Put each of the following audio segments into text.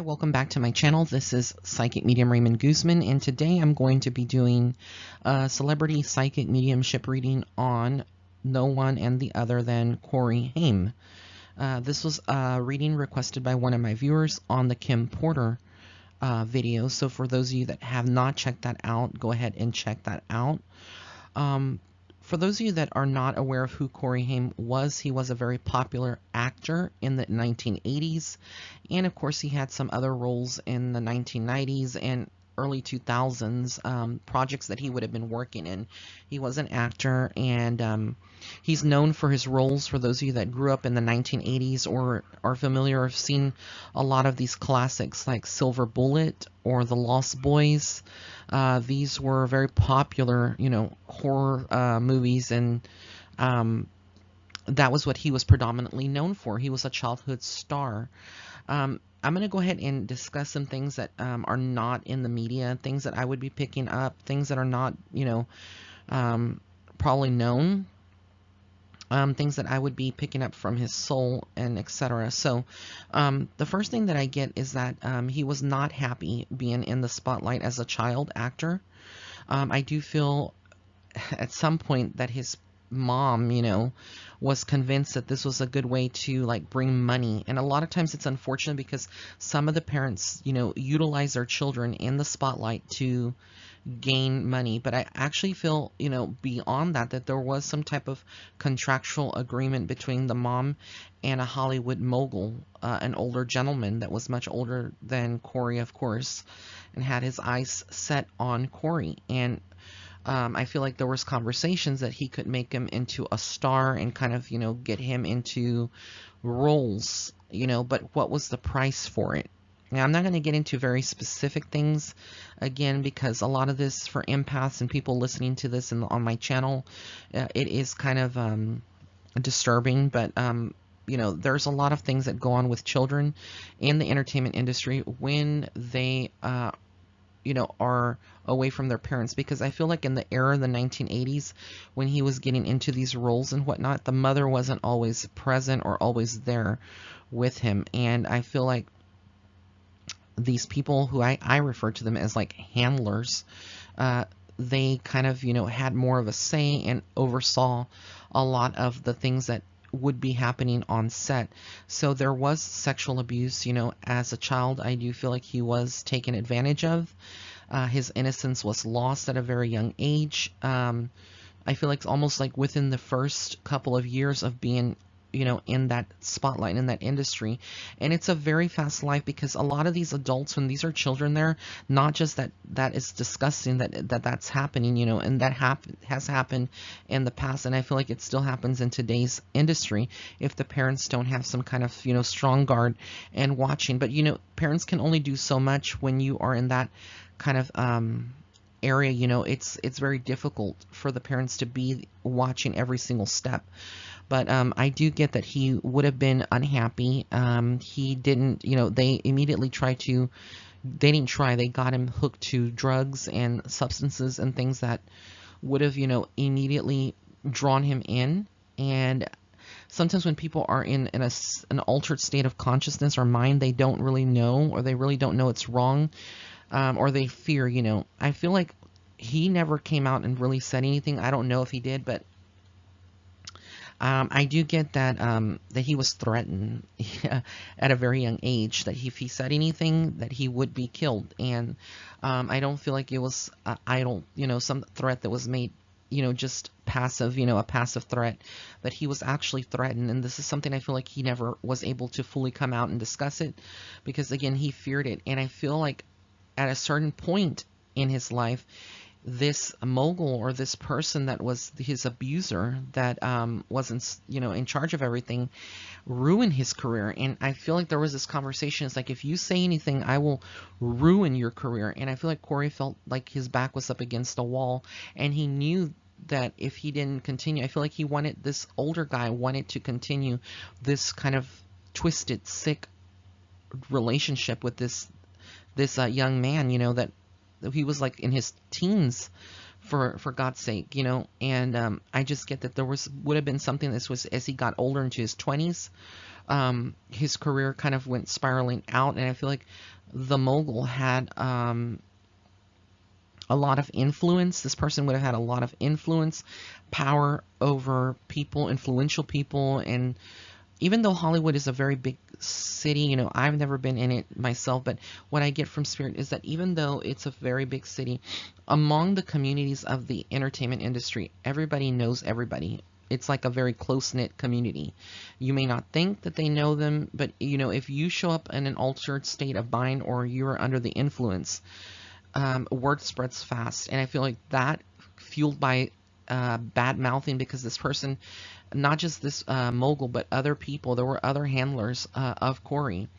Hi, welcome back to my channel. This is Psychic Medium Raymond Guzman, and today I'm going to be doing a celebrity psychic mediumship reading on no one and the other than Corey Haim. This was a reading requested by one of my viewers on the Kim Porter video, so for those of you that have not checked that out, go ahead and check that out. For those of you that are not aware of who Corey Haim was, he was a very popular actor in the 1980s, and of course he had some other roles in the 1990s and early 2000s, projects that he would have been working in. He was an actor, and he's known for his roles. For those of you that grew up in the 1980s or are familiar or have seen a lot of these classics like Silver Bullet or The Lost Boys, these were very popular, horror movies, and that was what he was predominantly known for. He was a childhood star. I'm going to go ahead and discuss some things that are not in the media, things that I would be picking up, things that are not, probably known, things that I would be picking up from his soul, and etc. So the first thing that I get is that he was not happy being in the spotlight as a child actor. I do feel at some point that his mom, was convinced that this was a good way to bring money. And a lot of times it's unfortunate because some of the parents, utilize their children in the spotlight to gain money. But I actually feel, beyond that there was some type of contractual agreement between the mom and a Hollywood mogul, an older gentleman that was much older than Corey, of course, and had his eyes set on Corey. And I feel like there was conversations that he could make him into a star and kind of, get him into roles, but what was the price for it? Now, I'm not going to get into very specific things, again, because a lot of this for empaths and people listening to this on my channel, it is kind of disturbing, but there's a lot of things that go on with children in the entertainment industry when they are away from their parents, because I feel like in the era of the 1980s, when he was getting into these roles and whatnot, the mother wasn't always present or always there with him. And I feel like these people who I refer to them as like handlers, they kind of, had more of a say and oversaw a lot of the things that would be happening on set. So there was sexual abuse, as a child. I do feel like he was taken advantage of. His innocence was lost at a very young age. I feel like almost like within the first couple of years of being, in that spotlight, in that industry. And it's a very fast life, because a lot of these adults, when these are children there, not just that is disgusting that's happening, and that has happened in the past, and I feel like it still happens in today's industry if the parents don't have some kind of, strong guard and watching. But, parents can only do so much when you are in that kind of area. It's very difficult for the parents to be watching every single step. But I do get that he would have been unhappy. He didn't, they immediately they got him hooked to drugs and substances and things that would have, immediately drawn him in. And sometimes when people are in an altered state of consciousness or mind, they don't really know, or they really don't know it's wrong, or they fear, I feel like he never came out and really said anything. I don't know if he did, but I do get that that he was threatened at a very young age, that if he said anything, that he would be killed. And I don't feel like it was some threat that was made, just passive, a passive threat, that he was actually threatened. And this is something I feel like he never was able to fully come out and discuss it, because again, he feared it. And I feel like at a certain point in his life, this mogul, or this person that was his abuser, that wasn't, in charge of everything, ruined his career. And I feel like there was this conversation. It's like, if you say anything, I will ruin your career. And I feel like Corey felt like his back was up against the wall, and he knew that if he didn't continue, I feel like this older guy wanted to continue this kind of twisted, sick relationship with this young man, that he was like in his teens, for God's sake, and I just get that there would have been something. This was as he got older into his 20s, his career kind of went spiraling out, and I feel like the mogul had a lot of influence. This person would have had a lot of influence, power over people, influential people. And even though Hollywood is a very big city, you know, I've never been in it myself, but what I get from Spirit is that even though it's a very big city, among the communities of the entertainment industry, everybody knows everybody. It's like a very close-knit community. You may not think that they know them, but you know, if you show up in an altered state of mind or you're under the influence, word spreads fast. And I feel like that, fueled by bad mouthing, because this person, not just this mogul, but other people, there were other handlers of Corey,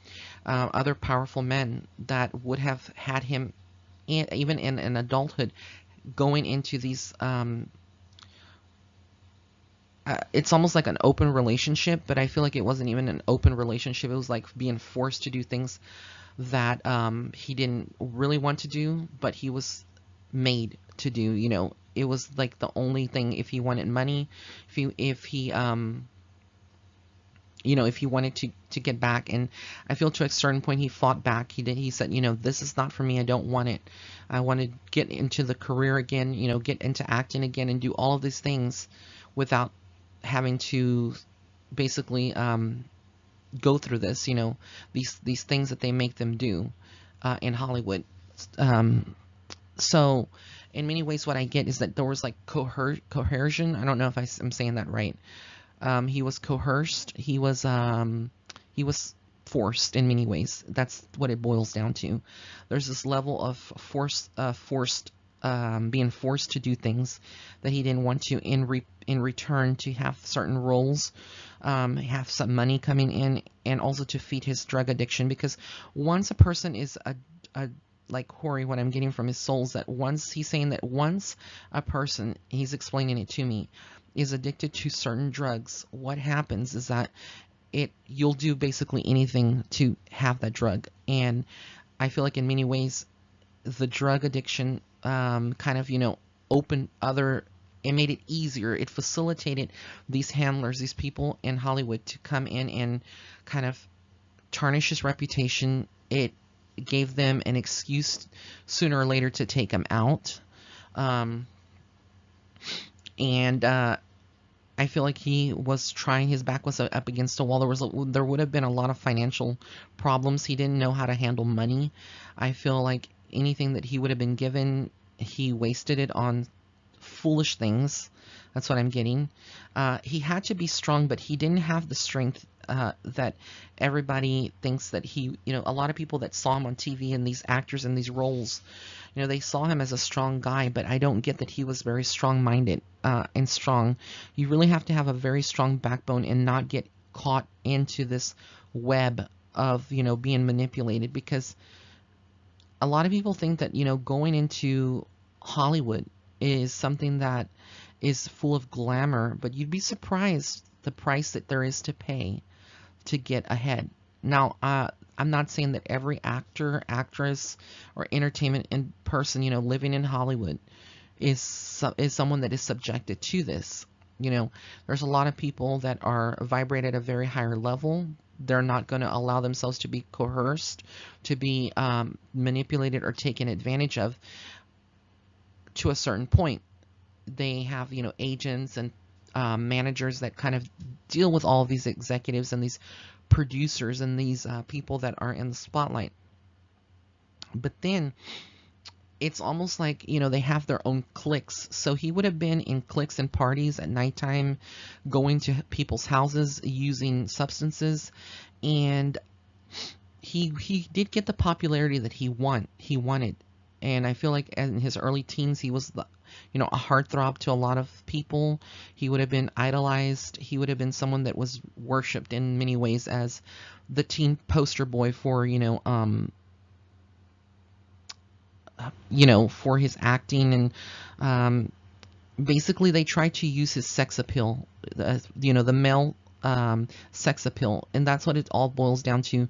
other powerful men that would have had him, even in adulthood, going into these. It's almost like an open relationship, but I feel like it wasn't even an open relationship. It was like being forced to do things that he didn't really want to do, but he was made to do. You know, it was like the only thing. If he wanted money, if he you know, if he wanted to get back, and I feel to a certain point he fought back. He said, you know, this is not for me. I don't want it. I want to get into the career again. You know, get into acting again and do all of these things without having to basically go through this, you know, these things that they make them do in Hollywood. So in many ways what I get is that there was like coercion. I don't know if I'm saying that right. He was coerced. He was forced in many ways. That's what it boils down to. There's this level of being forced to do things that he didn't want to, in return to have certain roles, have some money coming in, and also to feed his drug addiction. Because once a person is a like Corey, what I'm getting from his soul is that he's saying that once a person, he's explaining it to me, is addicted to certain drugs, what happens is that you'll do basically anything to have that drug. And I feel like in many ways the drug addiction kind of, you know, it made it easier. It facilitated these handlers, these people in Hollywood, to come in and kind of tarnish his reputation. It gave them an excuse sooner or later to take him out. And I feel like he was trying, his back was up against a wall. There would have been a lot of financial problems. He didn't know how to handle money. I feel like anything that he would have been given, he wasted it on foolish things. That's what I'm getting. He had to be strong, but he didn't have the strength that everybody thinks that he, you know, a lot of people that saw him on TV and these actors in these roles, you know, they saw him as a strong guy, but I don't get that he was very strong-minded and strong. You really have to have a very strong backbone and not get caught into this web of, you know, being manipulated, because a lot of people think that, you know, going into Hollywood is something that is full of glamour, but you'd be surprised the price that there is to pay to get ahead. Now, I'm not saying that every actor, actress, or entertainment in person, you know, living in Hollywood is someone that is subjected to this. You know, there's a lot of people that are vibrate at a very higher level. They're not going to allow themselves to be coerced, to be manipulated or taken advantage of to a certain point. They have, you know, agents and managers that kind of deal with all of these executives and these producers and these people that are in the spotlight. But then it's almost like, you know, they have their own cliques. So he would have been in cliques and parties at nighttime, going to people's houses, using substances, and he did get the popularity that he wanted. And I feel like in his early teens, he was you know, a heartthrob to a lot of people. He would have been idolized. He would have been someone that was worshipped in many ways as the teen poster boy for, for his acting. And basically they tried to use his sex appeal, the male sex appeal. And that's what it all boils down to.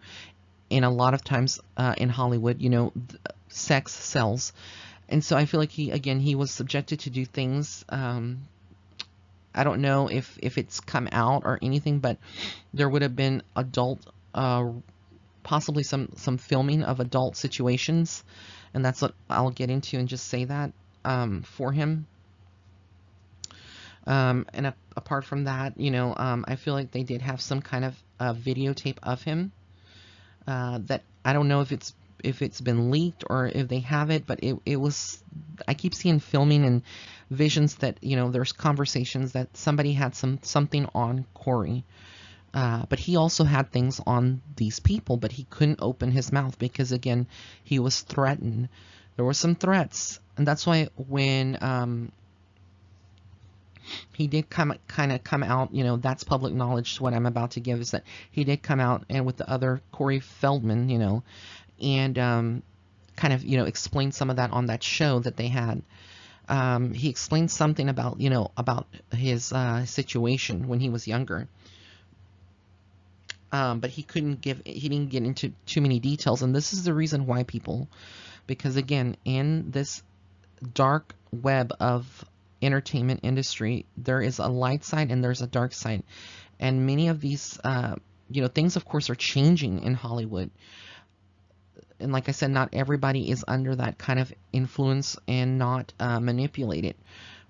And a lot of times in Hollywood, sex sells. And so I feel like he was subjected to do things I don't know if it's come out or anything, but there would have been adult, possibly some filming of adult situations, and that's what I'll get into and just say that for him. And apart from that, I feel like they did have some kind of videotape of him that I don't know if it's been leaked or if they have it, but it was, I keep seeing filming and visions that, there's conversations that somebody had something on Corey. But he also had things on these people, but he couldn't open his mouth because, again, he was threatened. There were some threats, and that's why when he did kind of come out, that's public knowledge. What I'm about to give is that he did come out and with the other Corey Feldman, and kind of, explain some of that on that show that they had. He explained something about, about his situation when he was younger. But he didn't get into too many details. And this is the reason why, people, because again, in this dark web of entertainment industry, there is a light side and there's a dark side. And many of these, things, of course, are changing in Hollywood. And like I said, not everybody is under that kind of influence and not manipulated.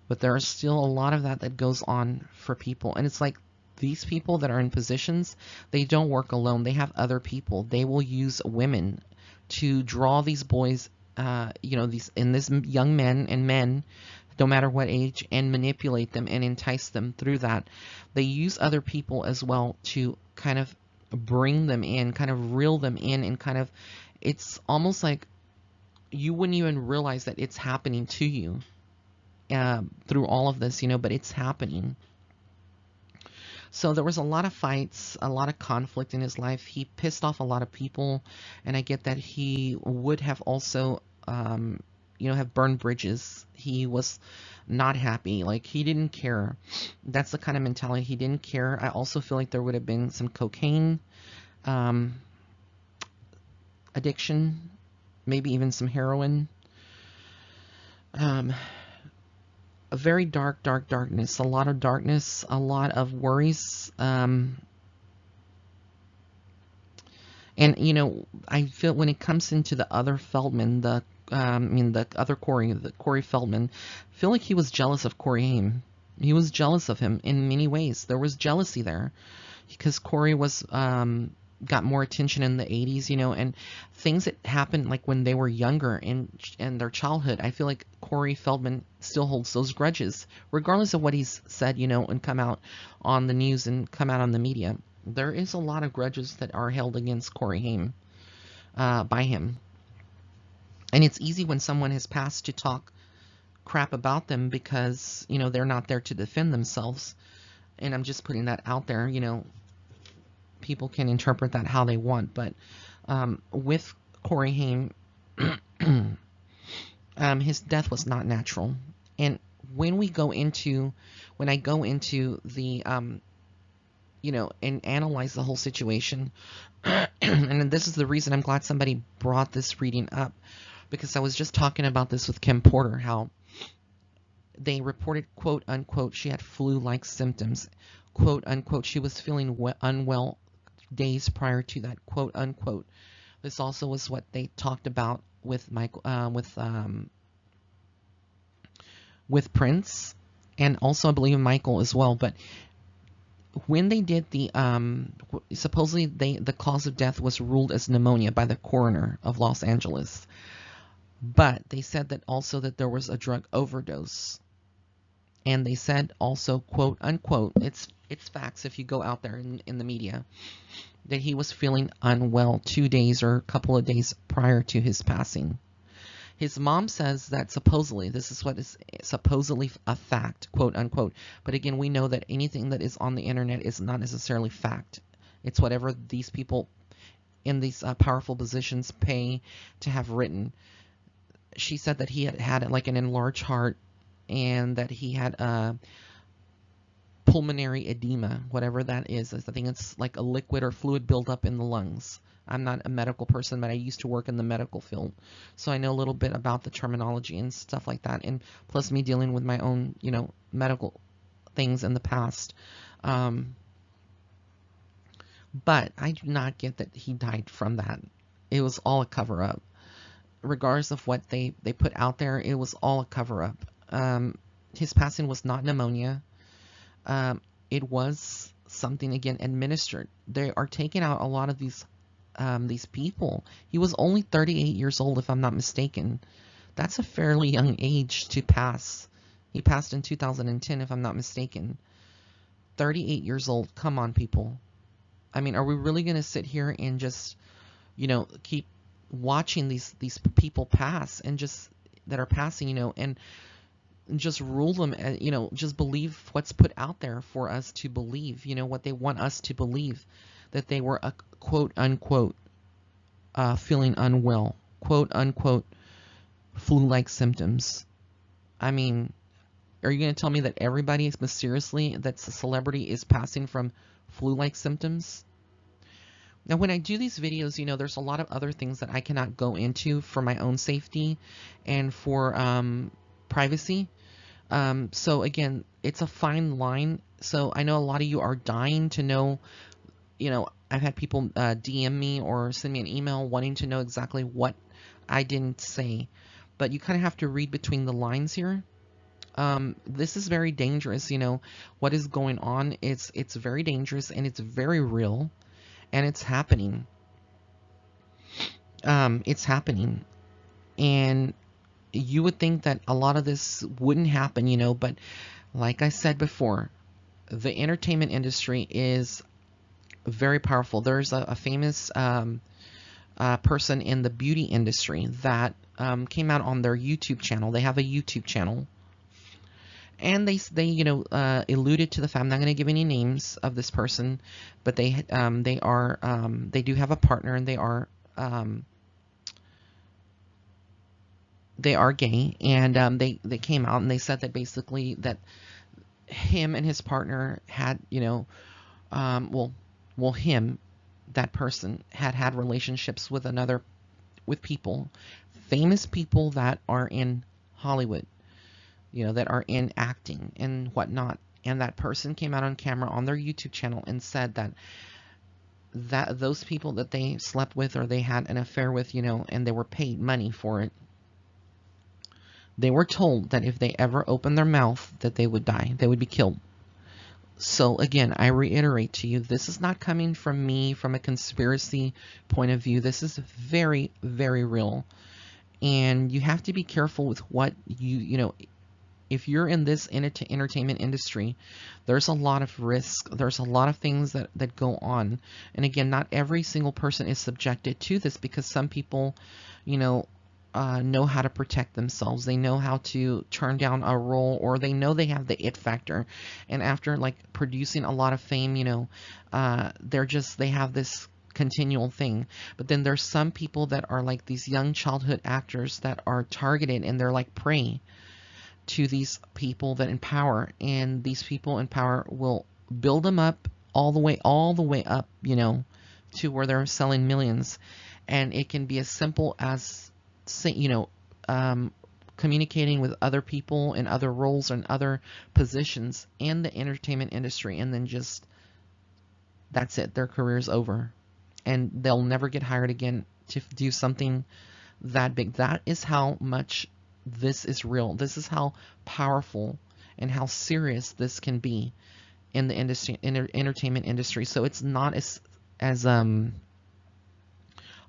But there is still a lot of that goes on for people. And it's like these people that are in positions, they don't work alone. They have other people. They will use women to draw these boys, these young men and men, no matter what age, and manipulate them and entice them through that. They use other people as well to kind of bring them in, kind of reel them in, and kind of, it's almost like you wouldn't even realize that it's happening to you through all of this, but it's happening. So there was a lot of fights, a lot of conflict in his life. He pissed off a lot of people, and I get that he would have also, have burned bridges. He was not happy. Like, he didn't care. That's the kind of mentality. He didn't care. I also feel like there would have been some cocaine addiction, maybe even some heroin. A very darkness, a lot of darkness, a lot of worries. And, I feel when it comes into the other Feldman, the other Corey, the Corey Feldman, I feel like he was jealous of Corey Haim. He was jealous of him in many ways. There was jealousy there because Corey was, got more attention in the 80s, and things that happened like when they were younger in their childhood. I feel like Corey Feldman still holds those grudges, regardless of what he's said, and come out on the news and come out on the media. There is a lot of grudges that are held against Corey Haim by him. And it's easy when someone has passed to talk crap about them because, they're not there to defend themselves. And I'm just putting that out there, people can interpret that how they want, but with Corey Haim, his death was not natural. And when I go into the, and analyze the whole situation, and this is the reason I'm glad somebody brought this reading up, because I was just talking about this with Kim Porter, how they reported, quote unquote, she had flu-like symptoms, quote unquote, she was feeling unwell days prior to that, quote unquote. This also was what they talked about with Michael, with Prince, and also I believe Michael as well. But when they did the supposedly the cause of death was ruled as pneumonia by the coroner of Los Angeles, but they said that also that there was a drug overdose, and they said also, quote unquote, it's facts if you go out there in the media, that he was feeling unwell 2 days or a couple of days prior to his passing. His mom says that supposedly, this is what is supposedly a fact, quote unquote. But again, we know that anything that is on the internet is not necessarily fact. It's whatever these people in these powerful positions pay to have written. She said that he had like an enlarged heart and that he had pulmonary edema, whatever that is. I think it's like a liquid or fluid buildup in the lungs. I'm not a medical person, but I used to work in the medical field, so I know a little bit about the terminology and stuff like that. And plus me dealing with my own, medical things in the past. Um, but I do not get that he died from that. It was all a cover up. Regardless of what they put out there, it was all a cover up. His passing was not pneumonia. Um, it was something, again, administered. They are taking out a lot of these people. He was only 38 years old, if I'm not mistaken. That's a fairly young age to pass. He passed in 2010, if I'm not mistaken. 38 years old. Come on, people. I mean, are we really going to sit here and just, keep watching these people pass and just that are passing, and just rule them, just believe what's put out there for us to believe, what they want us to believe, that they were a quote unquote feeling unwell, quote unquote flu-like symptoms. I mean, are you going to tell me that everybody is mysteriously, that's a celebrity, is passing from flu-like symptoms? Now, when I do these videos, there's a lot of other things that I cannot go into for my own safety and for privacy. So again, it's a fine line. So I know a lot of you are dying to know, I've had people DM me or send me an email wanting to know exactly what I didn't say. But you kind of have to read between the lines here. This is very dangerous, what is going on. It's very dangerous, and it's very real, and it's happening. It's happening. And you would think that a lot of this wouldn't happen, but like I said before, the entertainment industry is very powerful. There's a famous person in the beauty industry that came out on their YouTube channel. They have a YouTube channel. And they alluded to the fact, I'm not going to give any names of this person, but they do have a partner, and they are gay, and they came out and they said that basically that him and his partner had, him, that person, had relationships with people, famous people that are in Hollywood, that are in acting and whatnot. And that person came out on camera on their YouTube channel and said that those people that they slept with or they had an affair with, and they were paid money for it, they were told that if they ever opened their mouth, that they would die, they would be killed. So again, I reiterate to you, this is not coming from me from a conspiracy point of view. This is very, very real. And you have to be careful with what if you're in this entertainment industry, there's a lot of risk. There's a lot of things that go on. And again, not every single person is subjected to this, because some people, know how to protect themselves. They know how to turn down a role, or they know they have the it factor. And after like producing a lot of fame, they have this continual thing. But then there's some people that are like these young childhood actors that are targeted, and they're like prey to these people that in power, and these people in power will build them up all the way up, to where they're selling millions. And it can be as simple as communicating with other people in other roles and other positions in the entertainment industry, and then just that's it, their career's over, and they'll never get hired again to do something that big. That is how much this is real. This is how powerful and how serious this can be in the entertainment industry. So it's not as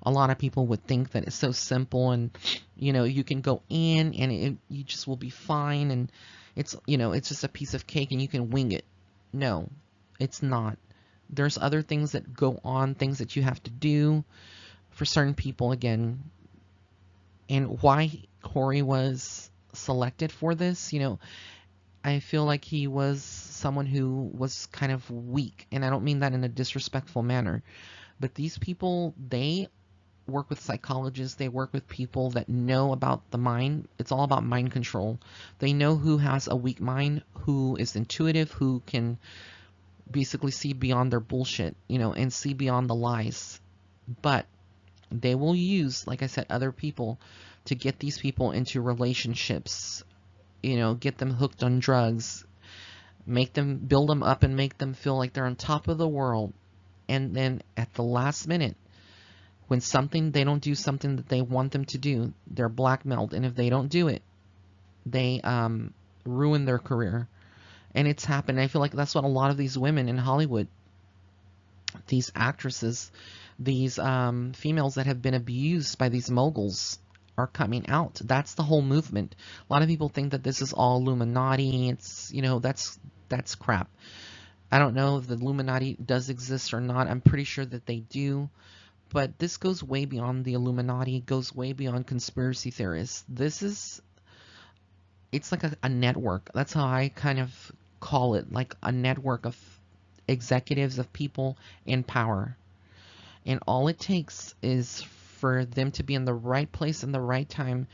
a lot of people would think that it's so simple, and you can go in and you just will be fine, and it's it's just a piece of cake and you can wing it. No, it's not. There's other things that go on, things that you have to do for certain people, again. And why Corey was selected for this, I feel like he was someone who was kind of weak, and I don't mean that in a disrespectful manner, but these people, they work with psychologists, they work with people that know about the mind. It's all about mind control. They know who has a weak mind, who is intuitive, who can basically see beyond their bullshit, and see beyond the lies. But they will use, like I said, other people to get these people into relationships, get them hooked on drugs, make them, build them up and make them feel like they're on top of the world. And then at the last minute, when they don't do something that they want them to do, they're blackmailed. And if they don't do it, they ruin their career. And it's happened. I feel like that's what a lot of these women in Hollywood, these actresses, these females that have been abused by these moguls are coming out. That's the whole movement. A lot of people think that this is all Illuminati. It's, that's crap. I don't know if the Illuminati does exist or not. I'm pretty sure that they do. But this goes way beyond the Illuminati. It goes way beyond conspiracy theorists. It's like a network. That's how I kind of call it, like a network of executives, of people in power. And all it takes is for them to be in the right place in the right time,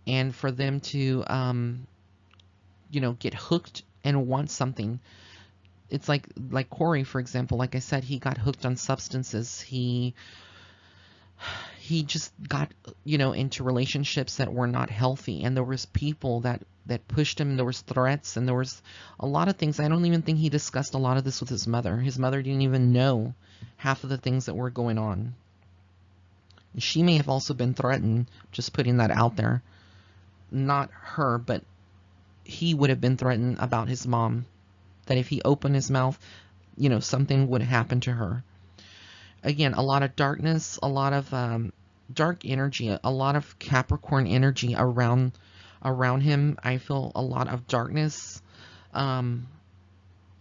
and for them to, get hooked and want something. It's like Corey, for example. Like I said, he got hooked on substances. He just got, into relationships that were not healthy, and there was people that pushed him. There was threats, and there was a lot of things. I don't even think he discussed a lot of this with his mother. His mother didn't even know half of the things that were going on. She may have also been threatened, just putting that out there. Not her, but he would have been threatened about his mom, that if he opened his mouth, something would happen to her. Again, a lot of darkness, a lot of dark energy, a lot of Capricorn energy around him. I feel a lot of darkness,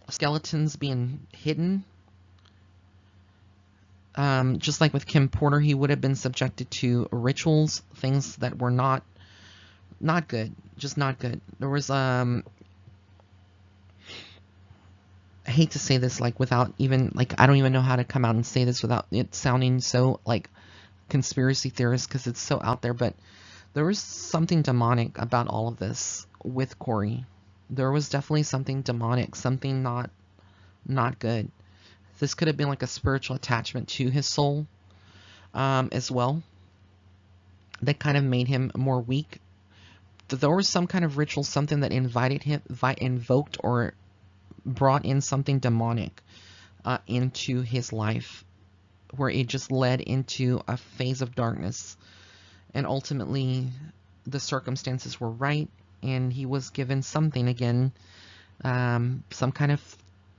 skeletons being hidden. Just like with Kim Porter, he would have been subjected to rituals, things that were not good, just not good. There was I hate to say this, like, without even, like, I don't even know how to come out and say this without it sounding so like conspiracy theorist, because it's so out there, but there was something demonic about all of this with Corey. There was definitely something demonic, something not good. This could have been like a spiritual attachment to his soul, as well, that kind of made him more weak. There was some kind of ritual, something that invoked or brought in something demonic into his life, where it just led into a phase of darkness. And ultimately, the circumstances were right, and he was given something again, some kind of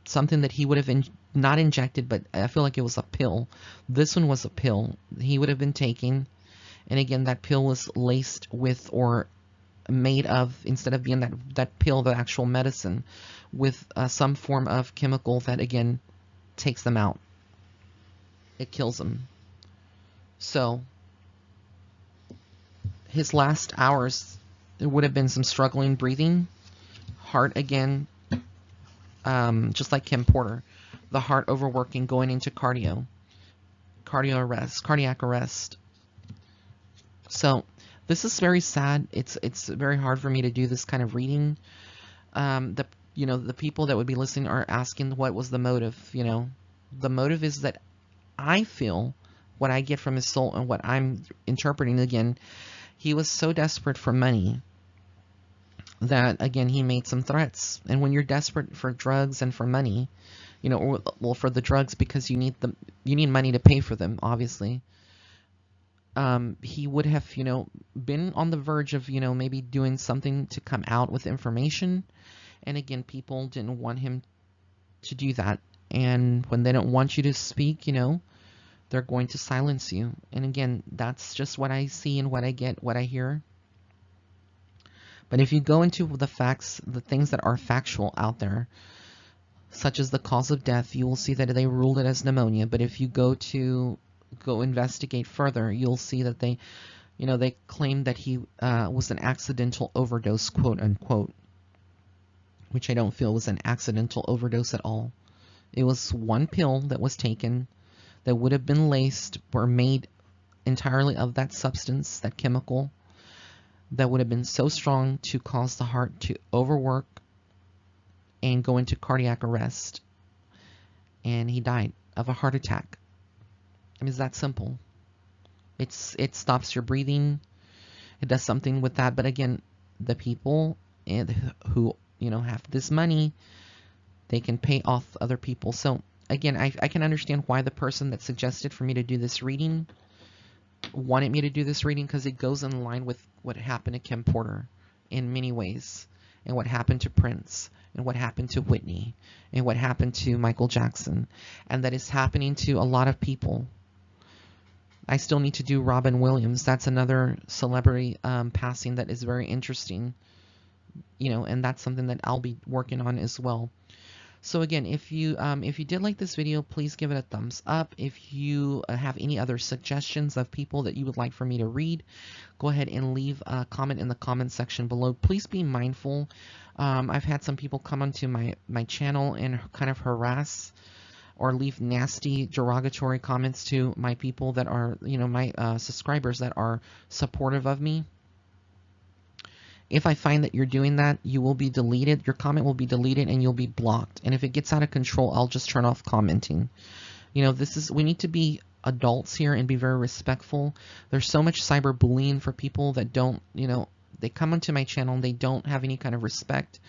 something that he would have not injected, but I feel like it was a pill. This one was a pill he would have been taking, and again, that pill was laced with, or made of, instead of being that pill, the actual medicine, with some form of chemical that again takes them out. It kills them. So his last hours, there would have been some struggling breathing, heart again, just like Kim Porter, the heart overworking, going into cardiac arrest. So this is very sad. It's very hard for me to do this kind of reading. The people that would be listening are asking, what was the motive? The motive is that I feel, what I get from his soul and what I'm interpreting, again, he was so desperate for money that, again, he made some threats. And when you're desperate for drugs and for money, for the drugs, because you need money to pay for them, obviously. He would have, been on the verge of, maybe doing something to come out with information. And again, people didn't want him to do that. And when they don't want you to speak, they're going to silence you. And again, that's just what I see and what I get, what I hear. But if you go into the facts, the things that are factual out there, such as the cause of death, you will see that they ruled it as pneumonia. But if you go investigate further, you'll see that they claimed that he was an accidental overdose, quote unquote, which I don't feel was an accidental overdose at all. It was one pill that was taken that would have been laced or made entirely of that substance, that chemical, that would have been so strong to cause the heart to overwork and go into cardiac arrest. And he died of a heart attack. I mean, it's that simple. It stops your breathing. It does something with that. But again, the people who have this money, They can pay off other people. So again, I can understand why the person that suggested for me to do this reading wanted me to do this reading, because it goes in line with what happened to Kim Porter in many ways, and what happened to Prince, and what happened to Whitney, and what happened to Michael Jackson, and that is happening to a lot of people. I still need to do Robin Williams. That's another celebrity passing that is very interesting, you know, and that's something that I'll be working on as well. So again, if you did like this video, please give it a thumbs up. If you have any other suggestions of people that you would like for me to read, go ahead and leave a comment in the comment section below. Please be mindful. I've had some people come onto my channel and kind of harass or leave nasty derogatory comments to my people that are, you know, my subscribers that are supportive of me. If I find that you're doing that, you will be deleted. Your comment will be deleted and you'll be blocked. And if it gets out of control, I'll just turn off commenting. You know, we need to be adults here and be very respectful. There's so much cyberbullying for people that don't, you know, they come onto my channel and they don't have any kind of respect.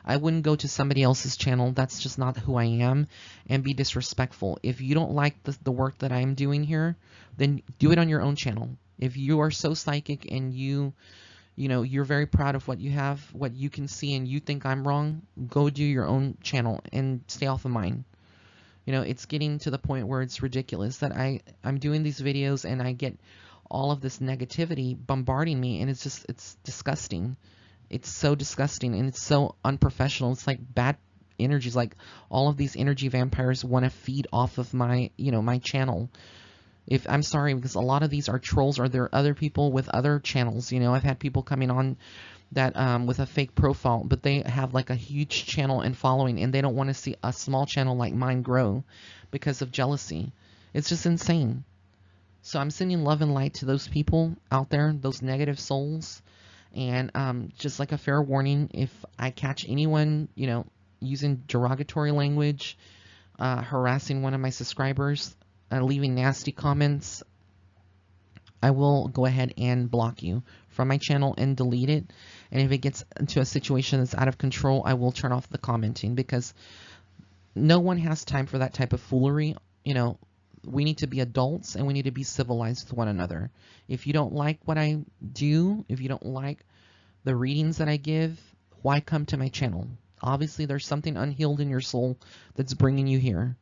I wouldn't go to somebody else's channel. That's just not who I am, and be disrespectful. If you don't like the work that I'm doing here, then do it on your own channel. If you are so psychic and you know, you're very proud of what you have, what you can see, and you think I'm wrong, go do your own channel and stay off of mine. You know, it's getting to the point where it's ridiculous that I'm doing these videos and I get all of this negativity bombarding me, and it's disgusting. It's so disgusting, and it's so unprofessional. It's like bad energies. Like all of these energy vampires want to feed off of my, you know, my channel. I'm sorry, because a lot of these are trolls, or there are other people with other channels. You know, I've had people coming on that with a fake profile, but they have like a huge channel and following, and they don't want to see a small channel like mine grow because of jealousy. It's just insane. So I'm sending love and light to those people out there, those negative souls. And just like a fair warning, if I catch anyone, you know, using derogatory language, harassing one of my subscribers, leaving nasty comments, I will go ahead and block you from my channel and delete it. And if it gets into a situation that's out of control, I will turn off the commenting, because no one has time for that type of foolery. You know, we need to be adults and we need to be civilized with one another. If you don't like what I do, if you don't like the readings that I give, why come to my channel? Obviously, there's something unhealed in your soul that's bringing you here.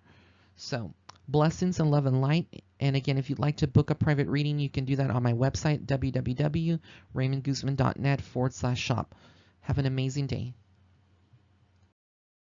So, blessings and love and light. And again, if you'd like to book a private reading, you can do that on my website, www.raymondguzman.net/shop. Have an amazing day.